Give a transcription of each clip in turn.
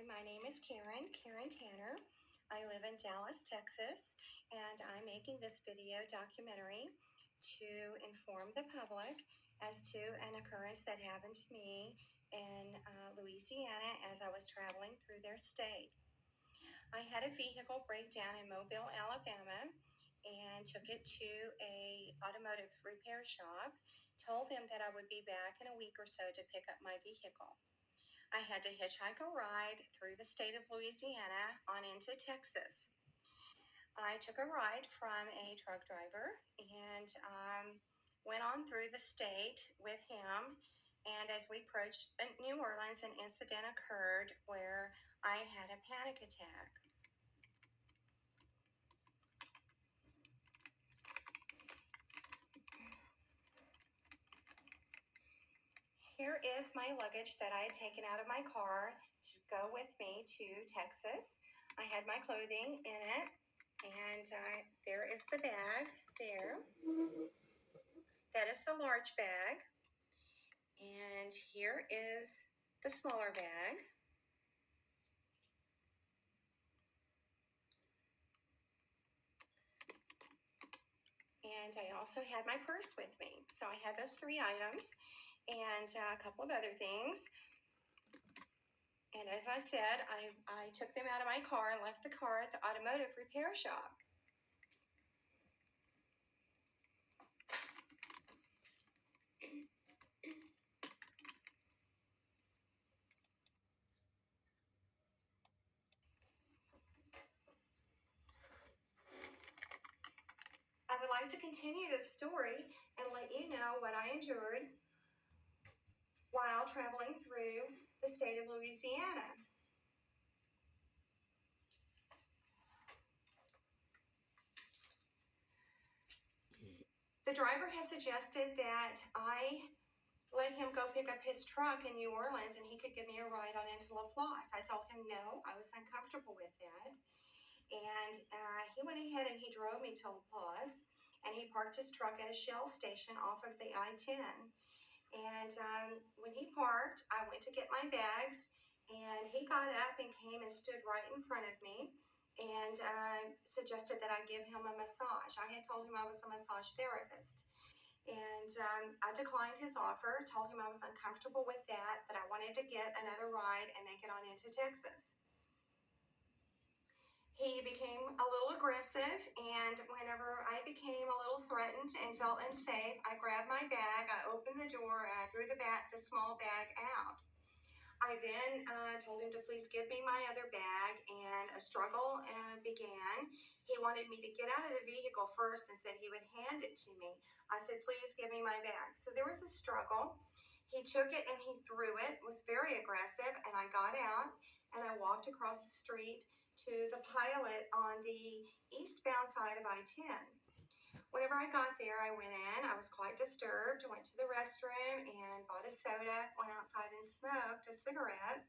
my name is Karen Tanner. I live in Dallas, Texas, and I'm making this video documentary to inform the public as to an occurrence that happened to me in Louisiana as I was traveling through their state. I had a vehicle breakdown in Mobile, Alabama, and took it to a automotive repair shop, told them that I would be back in a week or so to pick up my vehicle. I had to hitchhike a ride through the state of Louisiana on into Texas. I took a ride from a truck driver and went on through the state with him. And as we approached New Orleans, an incident occurred where I had a panic attack. Here is my luggage that I had taken out of my car to go with me to Texas. I had my clothing in it, and there is the bag there. That is the large bag. And here is the smaller bag. And I also had my purse with me. So I had those 3 items and a couple of other things. And as I said, I took them out of my car and left the car at the automotive repair shop. I would like to continue this story and let you know what I endured while traveling through the state of Louisiana. The driver has suggested that I let him go pick up his truck in New Orleans and he could give me a ride on into LaPlace. I told him no, I was uncomfortable with that. And he went ahead and he drove me to LaPlace, and he parked his truck at a Shell station off of the I-10. And when he parked, I went to get my bags, and he got up and came and stood right in front of me and suggested that I give him a massage. I had told him I was a massage therapist. And I declined his offer, told him I was uncomfortable with that I wanted to get another ride and make it on into Texas. He became a little aggressive, and whenever I became a little threatened and felt unsafe, I grabbed my bag, I opened the door, and I threw the small bag out. I then told him to please give me my other bag, and a struggle began. He wanted me to get out of the vehicle first and said he would hand it to me. I said, please give me my bag. So there was a struggle. He took it and he threw it, was very aggressive, and I got out and I walked across the street to the pilot on the eastbound side of I-10. Whenever I got there, I went in. I was quite disturbed. I went to the restroom and bought a soda, went outside and smoked a cigarette.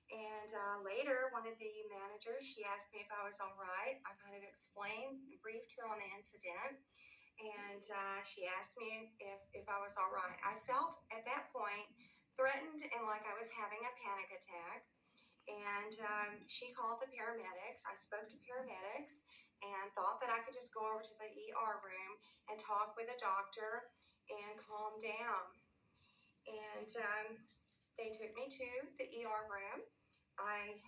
And later, one of the managers, she asked me if I was all right. I kind of explained and briefed her on the incident. And she asked me if I was all right. I felt at that point threatened and like I was having a panic attack. And she called the paramedics. I spoke to paramedics and thought that I could just go over to the ER room and talk with a doctor and calm down. And they took me to the ER room. I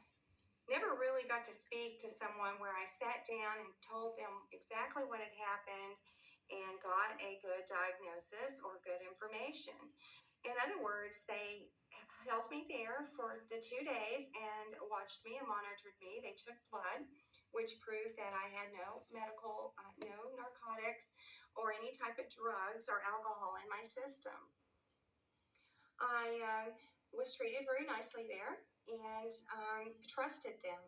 never really got to speak to someone where I sat down and told them exactly what had happened and got a good diagnosis or good information. In other words, they held me there for the 2 days and watched me and monitored me. They took blood, which proved that I had no narcotics or any type of drugs or alcohol in my system. I was treated very nicely there and trusted them.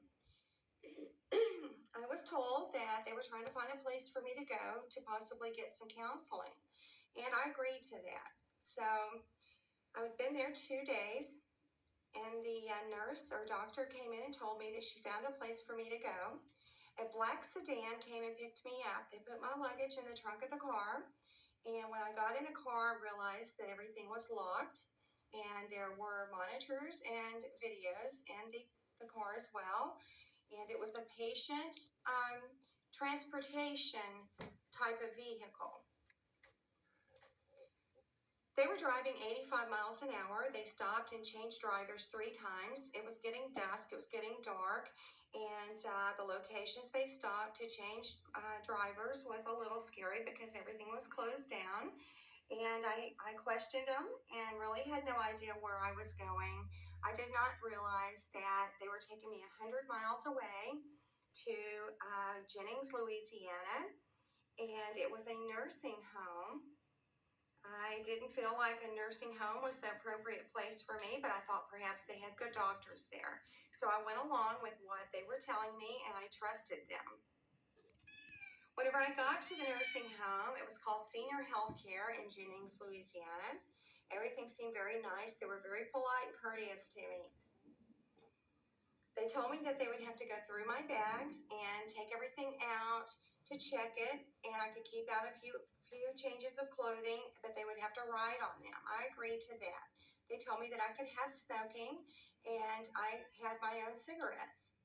I was told that they were trying to find a place for me to go to possibly get some counseling, and I agreed to that. So I've been there 2 days, and the nurse or doctor came in and told me that she found a place for me to go. A black sedan came and picked me up. They put my luggage in the trunk of the car, and when I got in the car, I realized that everything was locked, and there were monitors and videos in the the car as well, and it was a patient transportation type of vehicle. They were driving 85 miles an hour. They stopped and changed drivers 3 times. It was getting dusk, it was getting dark, and the locations they stopped to change drivers was a little scary because everything was closed down. And I questioned them and really had no idea where I was going. I did not realize that they were taking me 100 miles away to Jennings, Louisiana, and it was a nursing home. I didn't feel like a nursing home was the appropriate place for me, but I thought perhaps they had good doctors there. So I went along with what they were telling me, and I trusted them. Whenever I got to the nursing home, it was called Senior Healthcare in Jennings, Louisiana. Everything seemed very nice. They were very polite and courteous to me. They told me that they would have to go through my bags and take everything out to check it, and I could keep out a few changes of clothing, but they would have to write on them. I agreed to that. They told me that I could have smoking, and I had my own cigarettes.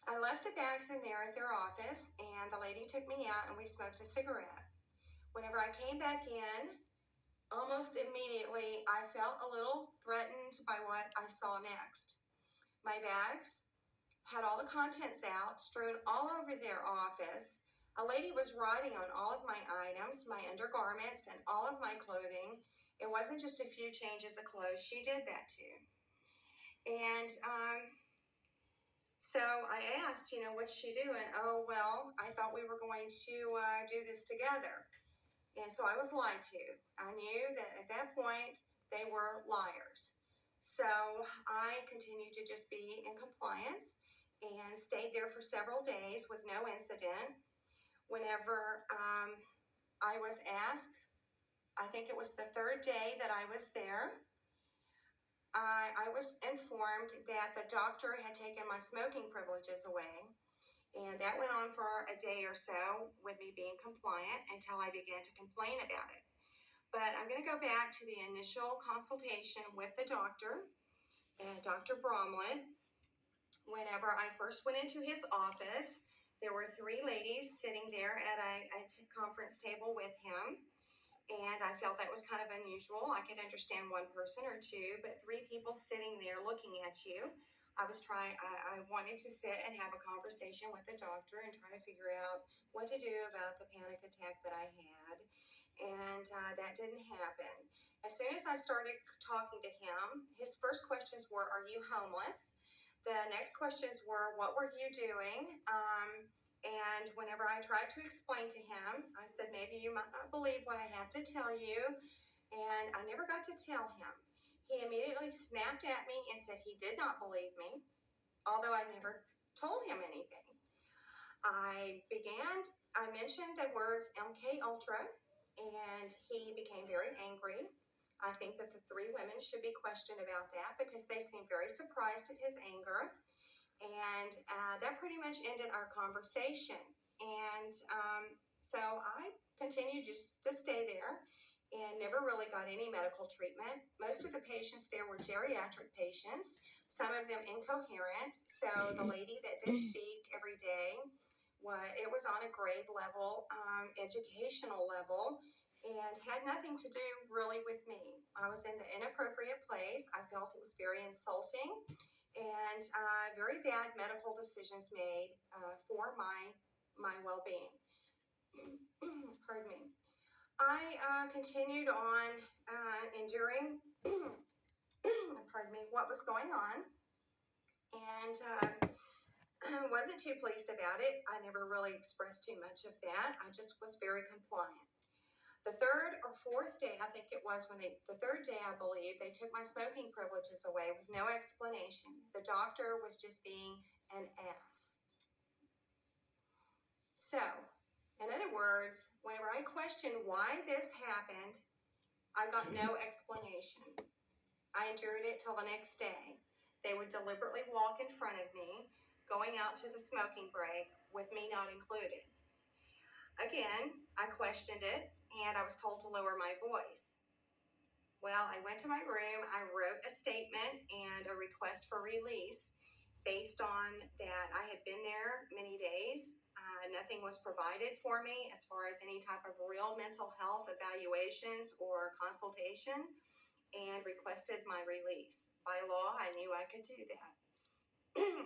I left the bags in there at their office, and the lady took me out, and we smoked a cigarette. Whenever I came back in, almost immediately, I felt a little threatened by what I saw next. My bags had all the contents out, strewn all over their office. A lady was writing on all of my items, my undergarments, and all of my clothing. It wasn't just a few changes of clothes. She did that too. And so I asked, what's she doing? Oh, well, I thought we were going to do this together. And so I was lied to. I knew that at that point they were liars. So I continued to just be in compliance and stayed there for several days with no incident. Whenever I was asked, I think it was the 3rd day that I was there, I was informed that the doctor had taken my smoking privileges away. And that went on for a day or so with me being compliant until I began to complain about it. But I'm going to go back to the initial consultation with the doctor, Dr. Bromlett. Whenever I first went into his office, there were 3 ladies sitting there at a conference table with him. And I felt that was kind of unusual. I could understand 1 person or 2, but 3 people sitting there looking at you. I wanted to sit and have a conversation with the doctor and try to figure out what to do about the panic attack that I had. And that didn't happen. As soon as I started talking to him, his first questions were, "Are you homeless?" The next questions were, "What were you doing?" And whenever I tried to explain to him, I said, "Maybe you might not believe what I have to tell you." And I never got to tell him. He immediately snapped at me and said he did not believe me, although I never told him anything. I mentioned the words MK Ultra, and he became very angry. I think that the 3 women should be questioned about that because they seemed very surprised at his anger. And that pretty much ended our conversation. And so I continued just to stay there and never really got any medical treatment. Most of the patients there were geriatric patients, some of them incoherent. So the lady that did speak every day, it was on a grade level, educational level, and had nothing to do really with me. I was in the inappropriate place. I felt it was very insulting, and very bad medical decisions made for my well-being. Pardon me. I continued on enduring, pardon me, what was going on, and wasn't too pleased about it. I never really expressed too much of that. I just was very compliant. The 3rd or 4th day, I think it was, the 3rd day, I believe, they took my smoking privileges away with no explanation. The doctor was just being an ass. So, in other words, whenever I questioned why this happened, I got no explanation. I endured it till the next day. They would deliberately walk in front of me, going out to the smoking break with me not included. Again, I questioned it, and I was told to lower my voice. Well, I went to my room, I wrote a statement and a request for release based on that I had been there many days. Nothing was provided for me as far as any type of real mental health evaluations or consultation, and requested my release. By law, I knew I could do that.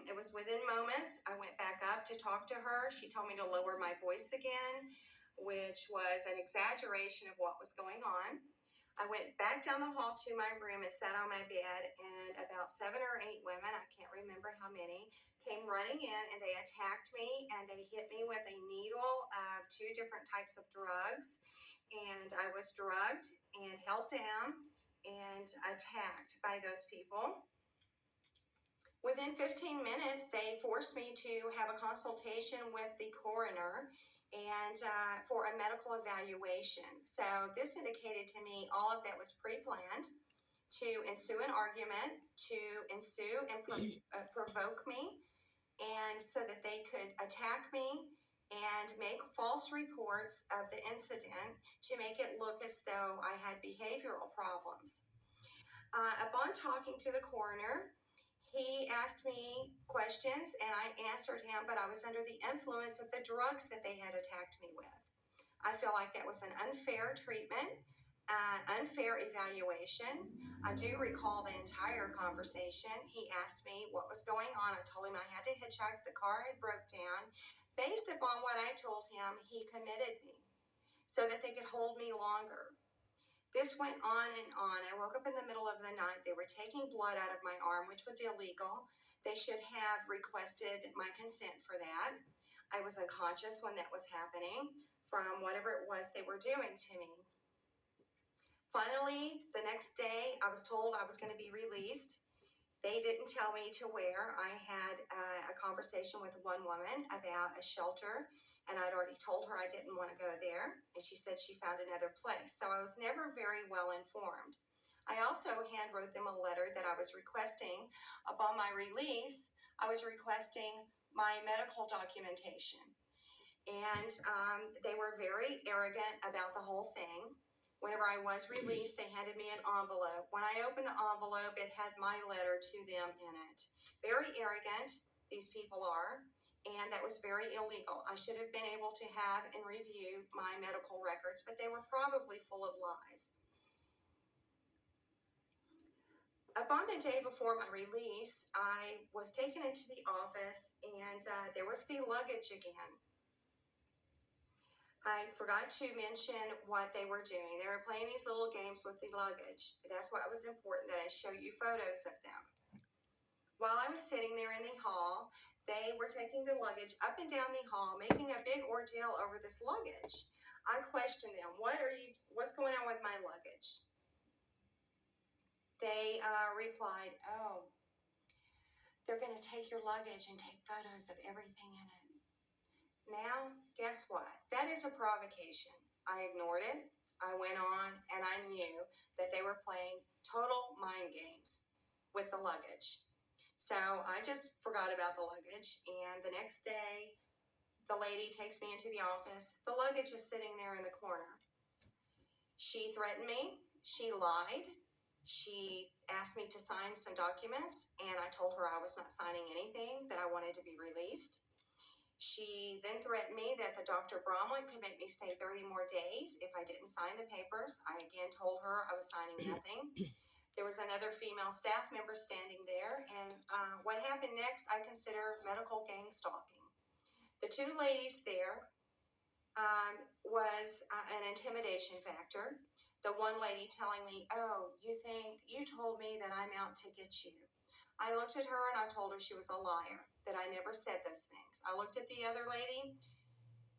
It was within moments. I went back up to talk to her. She told me to lower my voice again, which was an exaggeration of what was going on. I went back down the hall to my room and sat on my bed, and about 7 or 8 women, I can't remember how many, came running in, and they attacked me, and they hit me with a needle of 2 different types of drugs, and I was drugged and held down and attacked by those people. Within 15 minutes, they forced me to have a consultation with the coroner and for a medical evaluation. So this indicated to me all of that was pre-planned to ensue an argument, to ensue and provoke me, and so that they could attack me and make false reports of the incident to make it look as though I had behavioral problems. Upon talking to the coroner, he asked me questions and I answered him, but I was under the influence of the drugs that they had attacked me with. I feel like that was an unfair treatment, unfair evaluation. I do recall the entire conversation. He asked me what was going on. I told him I had to hitchhike. The car had broke down. Based upon what I told him, he committed me so that they could hold me longer. This went on and on. I woke up in the middle of the night. They were taking blood out of my arm, which was illegal. They should have requested my consent for that. I was unconscious when that was happening from whatever it was they were doing to me. Finally, the next day, I was told I was going to be released. They didn't tell me to where. I had a conversation with one woman about a shelter, and I'd already told her I didn't want to go there, and she said she found another place. So I was never very well informed. I also handwrote them a letter that I was requesting. Upon my release, I was requesting my medical documentation. And they were very arrogant about the whole thing. Whenever I was released, they handed me an envelope. When I opened the envelope, it had my letter to them in it. Very arrogant, these people are, and that was very illegal. I should have been able to have and review my medical records, but they were probably full of lies. Upon the day before my release, I was taken into the office, and there was the luggage again. I forgot to mention what they were doing. They were playing these little games with the luggage. That's why it was important that I show you photos of them. While I was sitting there in the hall, they were taking the luggage up and down the hall, making a big ordeal over this luggage. I questioned them, what's going on with my luggage? They replied, oh, they're going to take your luggage and take photos of everything in it. Now, guess what? That is a provocation. I ignored it. I went on, and I knew that they were playing total mind games with the luggage. So I just forgot about the luggage, and the next day, the lady takes me into the office. The luggage is sitting there in the corner. She threatened me. She lied. She asked me to sign some documents, and I told her I was not signing anything, that I wanted to be released. She then threatened me that the Dr. Bromley could make me stay 30 more days if I didn't sign the papers. I again told her I was signing nothing. There was another female staff member standing there, and what happened next I consider medical gang stalking. The 2 ladies there was an intimidation factor. The one lady telling me, oh, you told me that I'm out to get you. I looked at her and I told her she was a liar, that I never said those things. I looked at the other lady.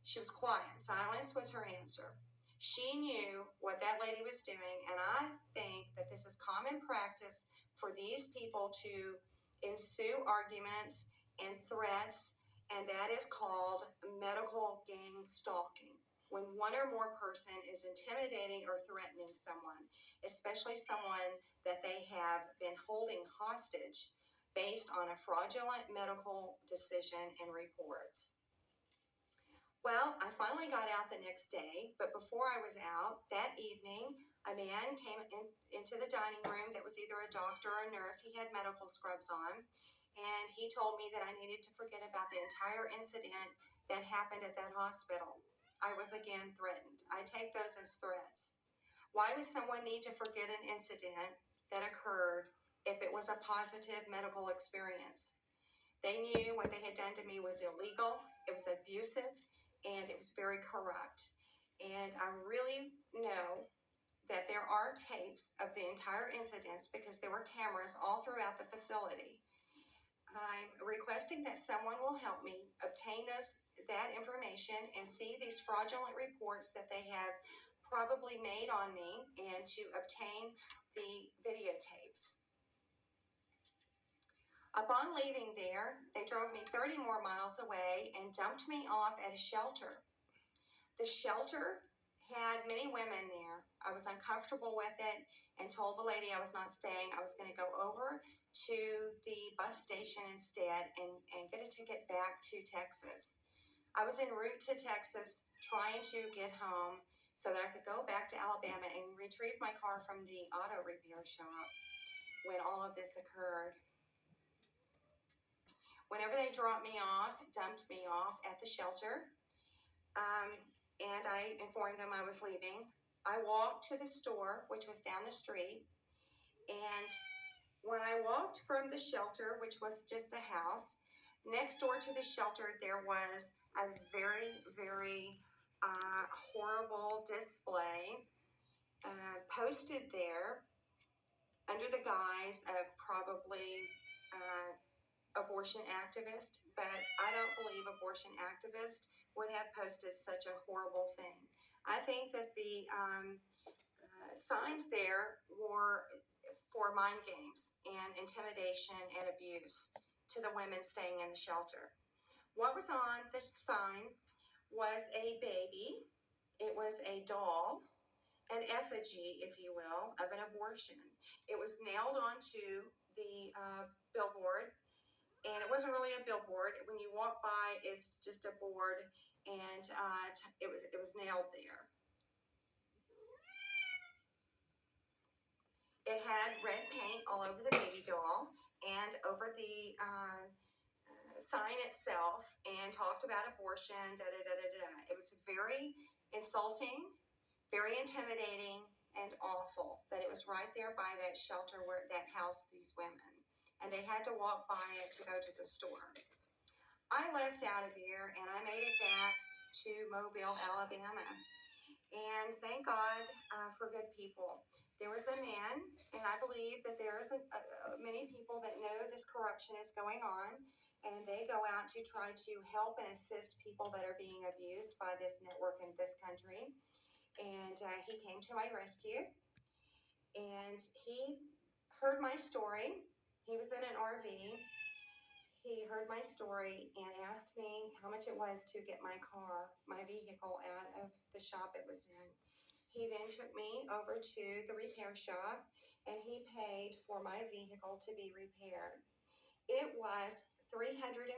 She was quiet. Silence was her answer. She knew what that lady was doing, and I think that this is common practice for these people to ensue arguments and threats, and that is called medical gang stalking. When one or more person is intimidating or threatening someone, especially someone that they have been holding hostage based on a fraudulent medical decision and reports. Well, I finally got out the next day, but before I was out, that evening, A man came into the dining room that was either a doctor or a nurse. He had medical scrubs on, and he told me that I needed to forget about the entire incident that happened at that hospital. I was again threatened. I take those as threats. Why would someone need to forget an incident that occurred if it was a positive medical experience? They knew what they had done to me was illegal, it was abusive, and it was very corrupt. And I really know that there are tapes of the entire incidents because there were cameras all throughout the facility. I'm requesting that someone will help me obtain that information and see these fraudulent reports that they have probably made on me and to obtain the videotapes. Upon leaving there, they drove me 30 more miles away and dumped me off at a shelter. The shelter had many women there. I was uncomfortable with it and told the lady I was not staying. I was going to go over to the bus station instead and get a ticket back to Texas. I was en route to Texas trying to get home so that I could go back to Alabama and retrieve my car from the auto repair shop when all of this occurred. Whenever they dropped me off, dumped me off at the shelter, and I informed them I was leaving, I walked to the store, which was down the street, and when I walked from the shelter, which was just a house, next door to the shelter, there was a very, very horrible display posted there under the guise of probably abortion activist, but I don't believe abortion activists would have posted such a horrible thing. I think that the signs there were for mind games and intimidation and abuse to the women staying in the shelter. What was on the sign was a baby, it was a doll, an effigy, if you will, of an abortion. It was nailed onto the billboard, and it wasn't really a billboard. When you walk by, it's just a board, and it was nailed there. It had red paint all over the baby doll and over the sign itself, and talked about abortion. Da da da da da. It was very insulting, very intimidating, and awful that it was right there by that shelter where that housed these women, and they had to walk by it to go to the store. I left out of there and I made it back to Mobile, Alabama. And thank God for good people. There was a man, and I believe that there is many people that know this corruption is going on, and they go out to try to help and assist people that are being abused by this network in this country. And he came to my rescue, and he heard my story. He was in an RV. He heard my story and asked me how much it was to get my car, my vehicle, out of the shop it was in. He then took me over to the repair shop, and he paid for my vehicle to be repaired. It was $340.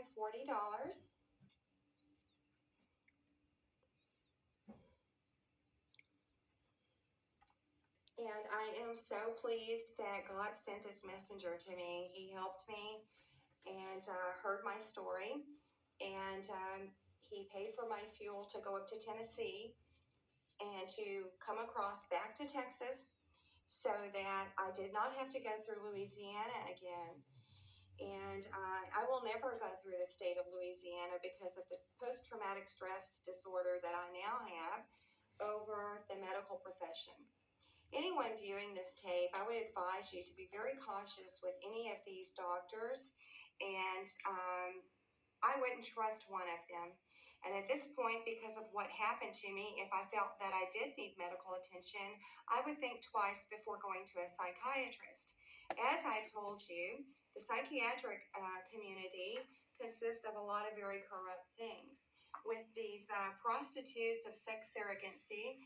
And I am so pleased that God sent this messenger to me. He helped me and heard my story, and he paid for my fuel to go up to Tennessee and to come across back to Texas so that I did not have to go through Louisiana again. And I will never go through the state of Louisiana because of the post-traumatic stress disorder that I now have over the medical profession. Anyone viewing this tape, I would advise you to be very cautious with any of these doctors, and I wouldn't trust one of them. And at this point, because of what happened to me, if I felt that I did need medical attention, I would think twice before going to a psychiatrist. As I've told you, the psychiatric community consists of a lot of very corrupt things. With these prostitutes of sex surrogacy,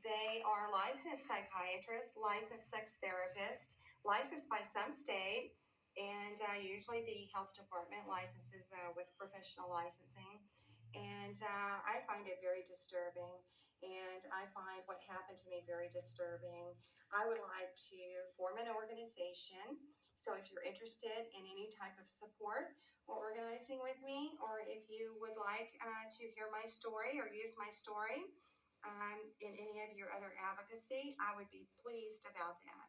they are licensed psychiatrists, licensed sex therapists, licensed by some state, and usually the health department licenses with professional licensing. And I find it very disturbing. and I find what happened to me very disturbing. I would like to form an organization. So if you're interested in any type of support or organizing with me, or if you would like to hear my story or use my story in any of your other advocacy, I would be pleased about that.